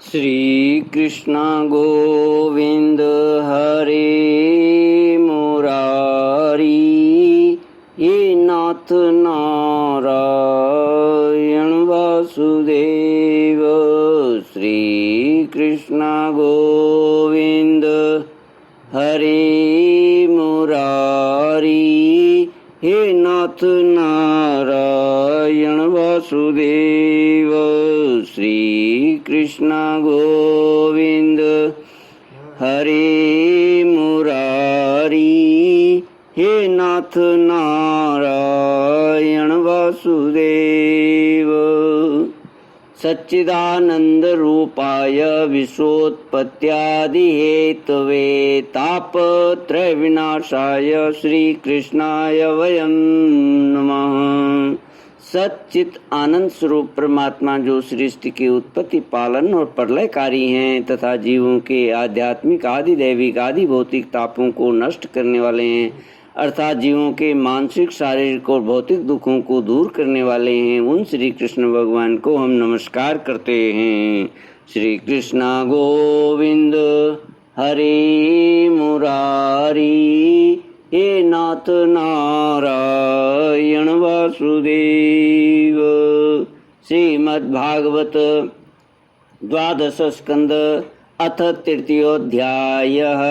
श्री कृष्ण गोविंद हरे मुरारी, हे नाथ नारायण वासुदेव। श्री कृष्ण गोविंद हरे मुरारी, हे नाथ नारायण वासुदेव। श्री कृष्ण गोविंद हरे मुरारी, हे नाथ नारायण वासुदेव। सच्चिदानंद रूपाय विश्वोत्पत्त्यादि Hathaway तापत्रय विनाशाय श्री कृष्णाय वयं नमः। सच्चित आनंद स्वरूप परमात्मा जो सृष्टि की उत्पत्ति, पालन और प्रलयकारी हैं तथा जीवों के आध्यात्मिक आदि दैविक आदि भौतिक तापों को नष्ट करने वाले हैं, अर्थात जीवों के मानसिक शारीरिक और भौतिक दुखों को दूर करने वाले हैं, उन श्री कृष्ण भगवान को हम नमस्कार करते हैं। श्री कृष्ण गोविंद हरे मुरारी, हे नाथ नारायण वासुदेव। श्रीमद्भागवत द्वादश स्कंद अथ तृतीयोऽध्यायः।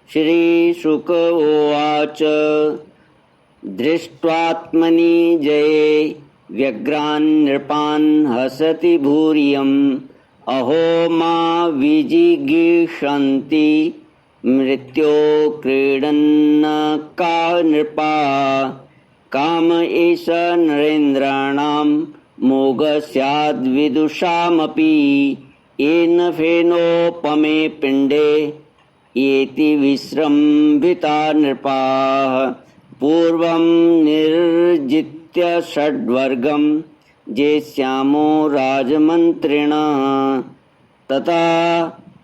श्री शुक उवाच दृष्ट्वात्मनि जये व्यग्रान् नृपान् हसति भूरियम्, अहो मा विजिगीषन्ति मृत्यो क्रीडन्न का नृपा। काम एष नरेन्द्राणां मोघः स्याद्विदुषामपि, येन फेनोपमे पिण्डे येति विस्रम्भिता नृपाः। पूर्वं निर्जित्य षड्वर्गं जेष्यामो राजमन्त्रिणः, तथा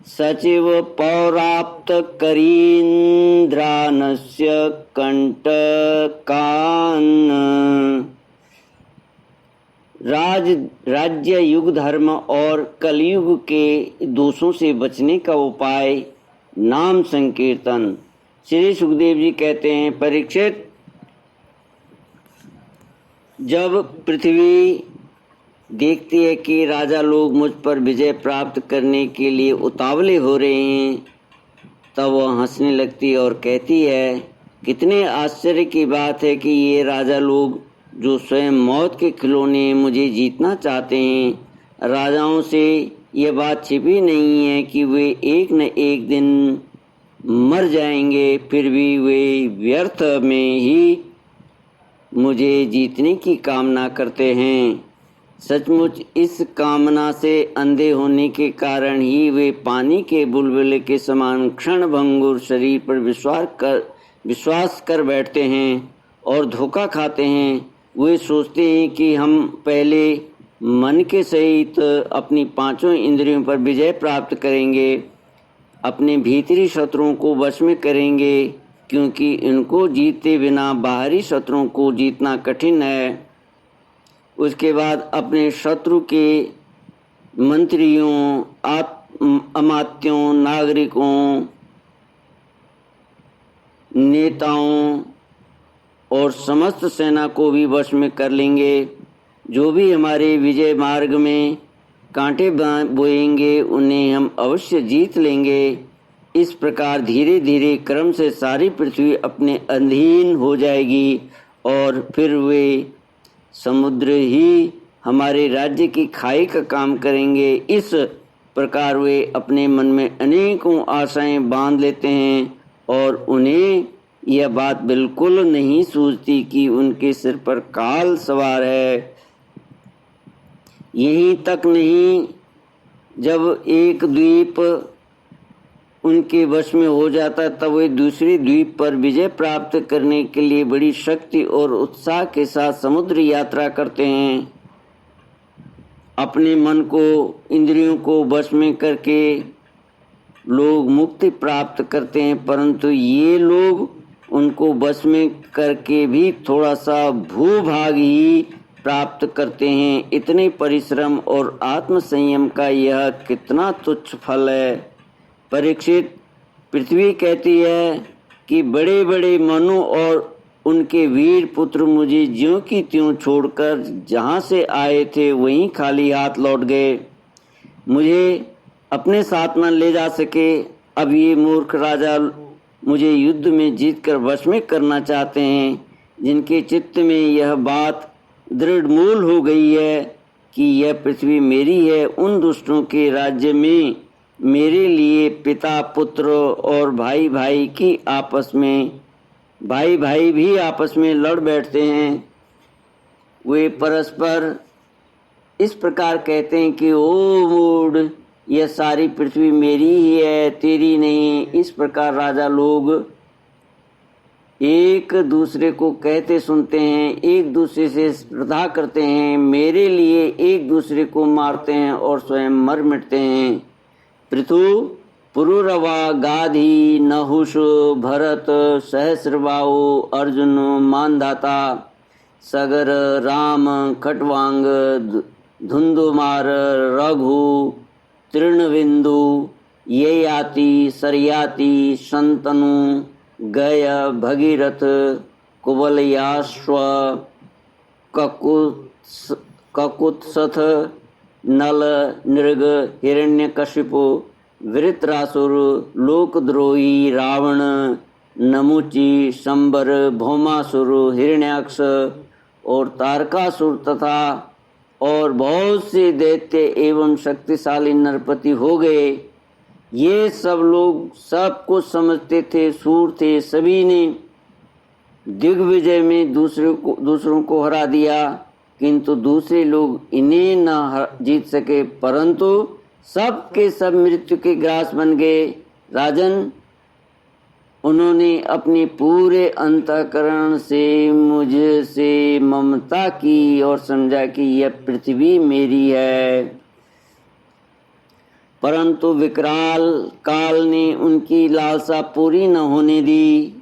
सचिव पौराप्त करीन्द्रानस्य कंटकान्। राज्य युग धर्म और कलयुग के दोषों से बचने का उपाय नाम संकीर्तन। श्री सुखदेव जी कहते हैं, परीक्षित, जब पृथ्वी देखती है कि राजा लोग मुझ पर विजय प्राप्त करने के लिए उतावले हो रहे हैं, तब वह हंसने लगती और कहती है, कितने आश्चर्य की बात है कि ये राजा लोग जो स्वयं मौत के खिलौने मुझे जीतना चाहते हैं, राजाओं से यह बात छिपी नहीं है कि वे एक न एक दिन मर जाएंगे, फिर भी वे व्यर्थ में ही मुझे जीतने की कामना करते हैं। सचमुच इस कामना से अंधे होने के कारण ही वे पानी के बुलबुले के समान क्षणभंगुर शरीर पर विश्वास कर बैठते हैं और धोखा खाते हैं। वे सोचते हैं कि हम पहले मन के सहित अपनी पांचों इंद्रियों पर विजय प्राप्त करेंगे, अपने भीतरी शत्रुओं को वश में करेंगे, क्योंकि इनको जीते बिना बाहरी शत्रुओं को जीतना कठिन है। उसके बाद अपने शत्रु के मंत्रियों, अमात्यों, नागरिकों, नेताओं और समस्त सेना को भी वश में कर लेंगे। जो भी हमारे विजय मार्ग में कांटे बोएंगे, उन्हें हम अवश्य जीत लेंगे। इस प्रकार धीरे धीरे क्रम से सारी पृथ्वी अपने अधीन हो जाएगी और फिर वे समुद्र ही हमारे राज्य की खाई का काम करेंगे। इस प्रकार वे अपने मन में अनेकों आशाएं बांध लेते हैं और उन्हें यह बात बिल्कुल नहीं सूझती कि उनके सिर पर काल सवार है। यहीं तक नहीं, जब एक द्वीप उनके वश में हो जाता तब वे दूसरे द्वीप पर विजय प्राप्त करने के लिए बड़ी शक्ति और उत्साह के साथ समुद्र यात्रा करते हैं। अपने मन को, इंद्रियों को वश में करके लोग मुक्ति प्राप्त करते हैं, परंतु ये लोग उनको वश में करके भी थोड़ा सा भूभाग ही प्राप्त करते हैं। इतने परिश्रम और आत्मसंयम का यह कितना तुच्छ फल है। परीक्षित, पृथ्वी कहती है कि बड़े बड़े मनु और उनके वीर पुत्र मुझे ज्यों की त्यों छोड़कर जहाँ से आए थे वहीं खाली हाथ लौट गए। मुझे अपने साथ न ले जा सके। अब ये मूर्ख राजा मुझे युद्ध में जीतकर वश में करना चाहते हैं, जिनके चित्त में यह बात दृढ़मूल हो गई है कि यह पृथ्वी मेरी है। उन दुष्टों के राज्य में मेरे लिए पिता पुत्र और भाई भाई भी आपस में लड़ बैठते हैं। वे परस्पर इस प्रकार कहते हैं कि ओ मूढ़, यह सारी पृथ्वी मेरी ही है, तेरी नहीं। इस प्रकार राजा लोग एक दूसरे को कहते सुनते हैं, एक दूसरे से स्पर्धा करते हैं, मेरे लिए एक दूसरे को मारते हैं और स्वयं मर मिटते हैं। पृथु, पुरुरवा, गाधी, नहुष, भरत, सहस्रबाहु, अर्जुन, मानधाता, सगर, राम, खटवांग, धुंधुमार, रघु, तृणविंदु, ययाति, सरयाति, शंतनु, गय, भगीरथ, कुवलयाश्व, ककुत्सथ, नल, नृग, हिरण्यकशिपु, वृत्रासुर, लोकद्रोही, रावण, नमुची, शंबर, भौमासुर, हिरण्याक्ष और तारकासुर तथा और बहुत से दैत्य एवं शक्तिशाली नरपति हो गए। ये सब लोग सब कुछ समझते थे, सूर थे। सभी ने दिग्विजय में दूसरों को हरा दिया, किंतु दूसरे लोग इन्हें न जीत सके, परंतु सब के सब मृत्यु के ग्रास बन गए। राजन, उन्होंने अपने पूरे अंतःकरण से मुझसे ममता की और समझा कि यह पृथ्वी मेरी है, परंतु विकराल काल ने उनकी लालसा पूरी न होने दी।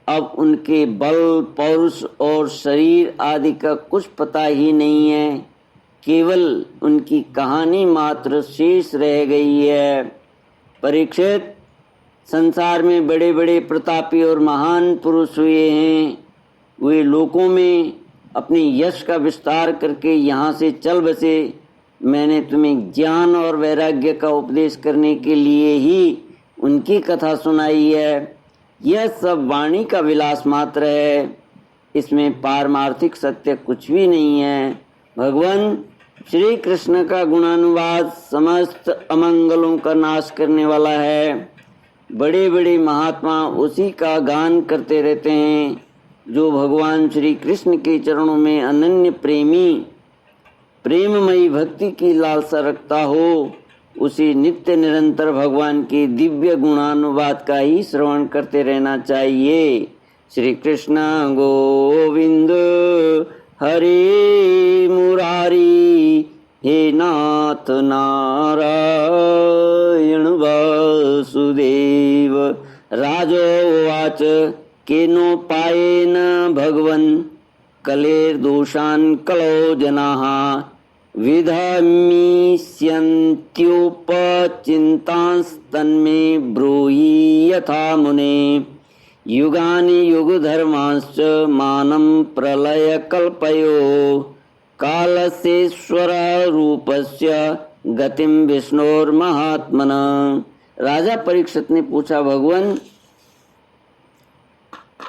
अब उनके बल, पौरुष और शरीर आदि का कुछ पता ही नहीं है, केवल उनकी कहानी मात्र शेष रह गई है। परीक्षित, संसार में बड़े बड़े प्रतापी और महान पुरुष हुए हैं। वे लोकों में अपने यश का विस्तार करके यहाँ से चल बसे। मैंने तुम्हें ज्ञान और वैराग्य का उपदेश करने के लिए ही उनकी कथा सुनाई है। यह सब वाणी का विलास मात्र है, इसमें पारमार्थिक सत्य कुछ भी नहीं है। भगवान श्री कृष्ण का गुणानुवाद समस्त अमंगलों का नाश करने वाला है। बड़े बड़े महात्मा उसी का गान करते रहते हैं। जो भगवान श्री कृष्ण के चरणों में अनन्य प्रेममयी भक्ति की लालसा रखता हो, उसे नित्य निरंतर भगवान के दिव्य गुणानुवाद का ही श्रवण करते रहना चाहिए। श्री कृष्ण गोविंद हरे मुरारी, हे नाथ नारायण वासुदेव। राजोवाच केनोपायेन भगवन् कलेर्दोषान् कलौ जनाः विधमीष्यन्त्युपचिन्तांस्तन्मे ब्रूहि यथा मुने। युगानि युगधर्मांश्च मानं प्रलय कल्पयो कालसेश्वर रूपस्य गतिम विष्णोर्महात्मन। राजा परीक्षित ने पूछा, भगवान,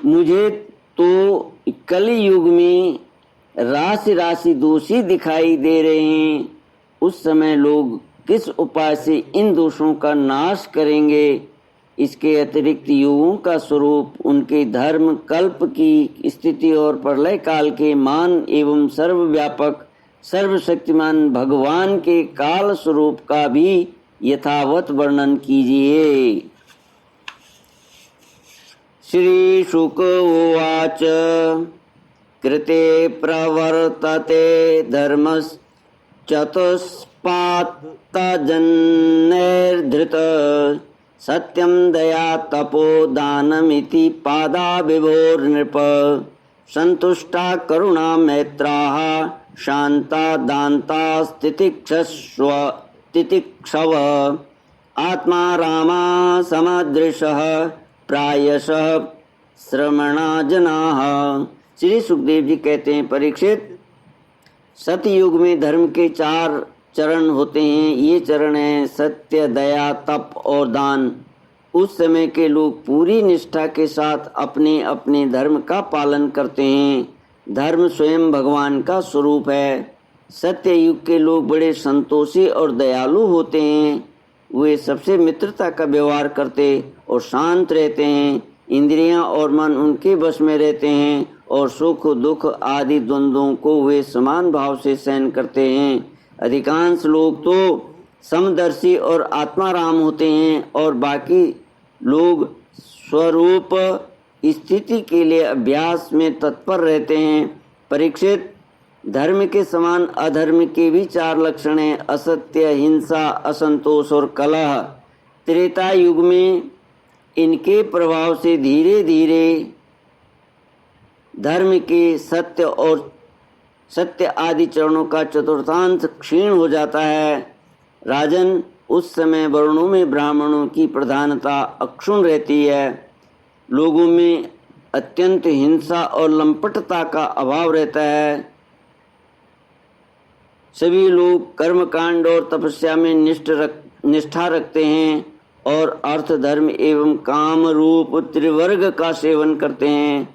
मुझे तो कलि युग में राशि राशि दोषी दिखाई दे रहे हैं। उस समय लोग किस उपाय से इन दोषों का नाश करेंगे? इसके अतिरिक्त युगों का स्वरूप, उनके धर्म, कल्प की स्थिति और प्रलय काल के मान एवं सर्वव्यापक सर्वशक्तिमान भगवान के काल स्वरूप का भी यथावत वर्णन कीजिए। श्री शुक उवाच कृते प्रवर्तते धर्मश्चतुष्पात्तजन्यैर्धृत सत्यं दया तपो दानमिति पादाविभोर्नृप। संतुष्टा करुणा मैत्राः शांता दान्ता तितिक्षव आत्मा रामा समदृशः प्रायशः श्रमणा जनाः। श्री सुखदेव जी कहते हैं, परीक्षित, सतयुग में धर्म के 4 चरण होते हैं। ये चरण हैं सत्य, दया, तप और दान। उस समय के लोग पूरी निष्ठा के साथ अपने अपने धर्म का पालन करते हैं। धर्म स्वयं भगवान का स्वरूप है। सत्य युग के लोग बड़े संतोषी और दयालु होते हैं। वे सबसे मित्रता का व्यवहार करते और शांत रहते हैं। इंद्रियां और मन उनके वश में रहते हैं और सुख दुख आदि द्वंद्वों को वे समान भाव से सहन करते हैं। अधिकांश लोग तो समदर्शी और आत्माराम होते हैं और बाकी लोग स्वरूप स्थिति के लिए अभ्यास में तत्पर रहते हैं। परीक्षित, धर्म के समान अधर्म के भी 4 लक्षण हैं, असत्य, हिंसा, असंतोष और कलह। त्रेता युग में इनके प्रभाव से धीरे धीरे धर्म के सत्य आदि चरणों का चतुर्थांश क्षीण हो जाता है। राजन, उस समय वर्णों में ब्राह्मणों की प्रधानता अक्षुण्ण रहती है। लोगों में अत्यंत हिंसा और लंपटता का अभाव रहता है। सभी लोग कर्मकांड और तपस्या में निष्ठा रखते हैं और अर्थ, धर्म एवं काम रूप त्रिवर्ग का सेवन करते हैं।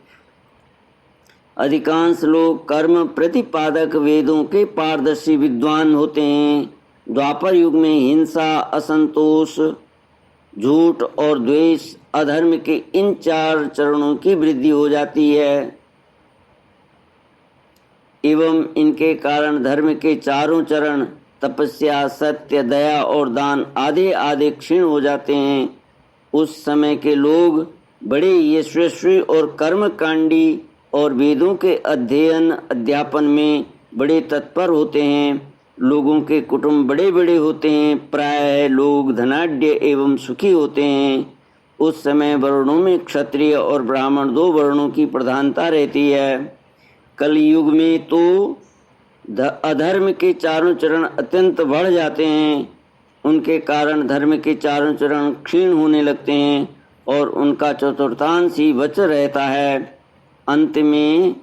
अधिकांश लोग कर्म प्रतिपादक वेदों के पारदर्शी विद्वान होते हैं। द्वापर युग में हिंसा, असंतोष, झूठ और द्वेष, अधर्म के इन 4 चरणों की वृद्धि हो जाती है एवं इनके कारण धर्म के 4 चरण तपस्या, सत्य, दया और दान आधे आधे क्षीण हो जाते हैं। उस समय के लोग बड़े यशस्वी और कर्मकांडी और वेदों के अध्ययन अध्यापन में बड़े तत्पर होते हैं। लोगों के कुटुंब बड़े बड़े होते हैं। प्रायः लोग धनाढ्य एवं सुखी होते हैं। उस समय वर्णों में क्षत्रिय और ब्राह्मण 2 वर्णों की प्रधानता रहती है। कलयुग में तो अधर्म के 4 चरण अत्यंत बढ़ जाते हैं। उनके कारण धर्म के 4 चरण क्षीण होने लगते हैं और उनका चतुर्थांश ही बच रहता है। अंत में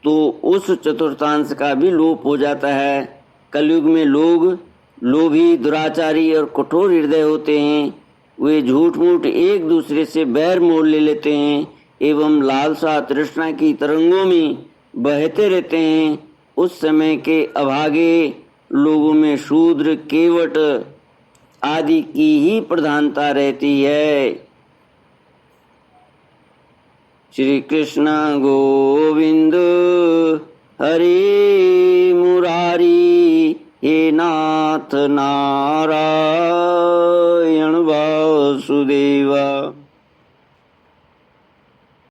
तो उस चतुर्थांश का भी लोप हो जाता है। कलयुग में लोग लोभी, दुराचारी और कठोर हृदय होते हैं। वे झूठ मूठ एक दूसरे से बैर मोल ले लेते हैं एवं लालसा तृष्णा की तरंगों में बहते रहते हैं। उस समय के अभागे लोगों में शूद्र, केवट आदि की ही प्रधानता रहती है। श्री कृष्ण गोविंद हरे मुरारी, हे नाथ नारायण वासुदेवा।